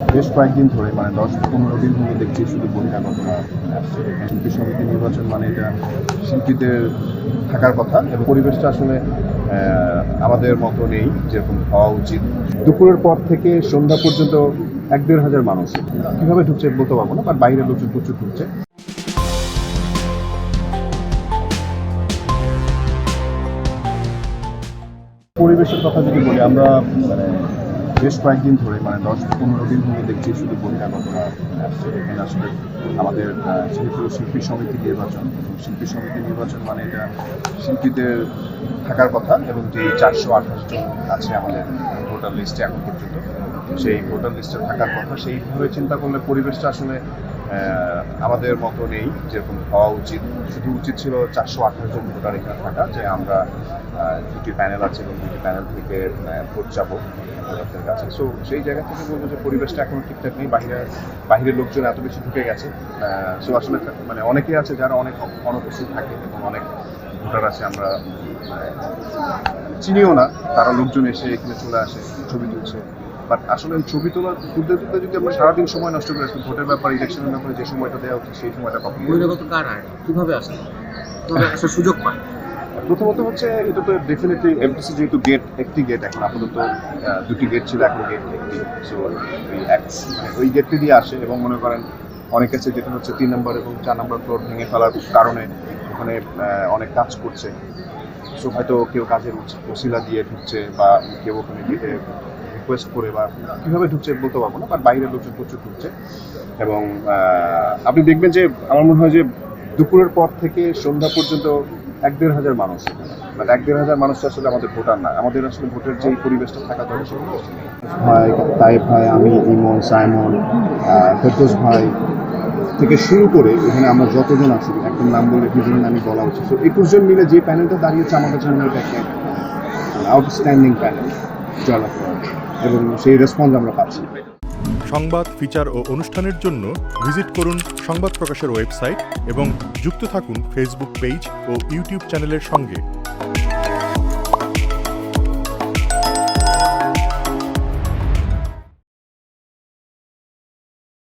বেশ কয়েকদিন ধরে 10-15 দিন ধরে দেখছি শুধু বহিরাগতরা আসছে। শিল্পী সমিতি নির্বাচন এটা শিল্পীদের থাকার কথা এবং পরিবেশটা আসলে আমাদের মতো নেই যেরকম হওয়া উচিত। দুপুরের পর থেকে সন্ধ্যা পর্যন্ত 1-1.5 হাজার মানুষ কীভাবে ঢুকছে বলতে পারবো না, বাট বাইরের লোকজন প্রচুর ঢুকছে। পরিবেশের কথা যদি বলি, আমরা বেশ কয়েকদিন ধরে 10-15 দিন ধরে দেখছি শুধু বহিরাগতরা আসছে। এখানে আসলে আমাদের যেহেতু শিল্পী সমিতি নির্বাচন, শিল্পী সমিতি নির্বাচন এটা শিল্পীদের থাকার কথা এবং যে 428 জন আছে আমাদের ভোটার লিস্টে এখন পর্যন্ত, সেই ভোটার লিস্টে থাকার কথা। সেইভাবে চিন্তা করলে পরিবেশটা আসলে আমাদের মতো নেই যেরকম হওয়া উচিত। শুধু উচিত ছিল 428 জন ভোটার এখানে থাকা, যে আমরা দুটি প্যানেল আছে এবং দুটি প্যানেল থেকে ভোট যাবো ভোটারদের কাছে। সো সেই জায়গা থেকে বলবো যে পরিবেশটা এখনো ঠিকঠাক নেই। বাহিরের লোকজন এত বেশি ঢুকে গেছে। সো আসলে অনেকেই আছে যারা অনেক অনুপস্থিত থাকে এবং অনেক ভোটার আছে আমরা চিনিও না, তারা লোকজন এসে এখানে চলে আসে, ছবি তুলছে। বাট আসলে ছবি তুলতে যদি আমরা সারাদিন সময় নষ্ট করে আসি, ভোটের ব্যাপারে, ইলেকশনের ব্যাপারে যে সময়টা দেওয়া উচিত সেই সময়টা কখন বহিরাগত কারা কিভাবে আসে, আসার সুযোগ পায়? প্রথমত হচ্ছে এটা তো ডেফিনেটলি এমপিসি যেহেতু একটি গেট, এখন আপাতত দুটি গেট ছিল, এখন গেট একটি। সো ওই গেটটি দিয়ে আসে এবং মনে করেন অনেক আছে যেটা হচ্ছে 3 নম্বর এবং 4 নম্বর ফ্লোর ভেঙে ফেলার কারণে ওখানে অনেক কাজ করছে। সো হয়তো কেউ কাজের ওসিলা দিয়ে ঢুকছে বা কেউ ওখানে গেটে রিকোয়েস্ট করে বা কীভাবে ঢুকছে বলতে পারবো না, বাট বাইরের লোকজন প্রচুর ঢুকছে। এবং আপনি দেখবেন যে আমার মনে হয় যে দুপুরের পর থেকে সন্ধ্যা পর্যন্ত 1-1.5 হাজার মানুষ, বাট 1-1.5 হাজার মানুষ আসলে আমাদের ভোটার না। আমাদের আসলে ভোটের যে পরিবেশটা থাকা দরকার সেই পরিবেশটা নেই। ভাই, তাইব ভাই, আমি, ইমন, সাইমন, ফেরদৌস ভাই থেকে শুরু করে এখানে আমরা যতজন আছি, একদম নাম বলে দুজনের নামই বলা উচিত। তো 21 জন মিলে যে প্যানেলটা দাঁড়িয়েছে আমাদের জন্য, এটা একটা আউটস্ট্যান্ডিং প্যানেল জয়লাভ করার, এবং সেই রেসপন্স আমরা পাচ্ছি। সংবাদ, ফিচার ও অনুষ্ঠানের জন্য ভিজিট করুন সংবাদ প্রকাশের ওয়েবসাইট এবং যুক্ত থাকুন ফেসবুক পেজ ও ইউটিউব চ্যানেলের সঙ্গে।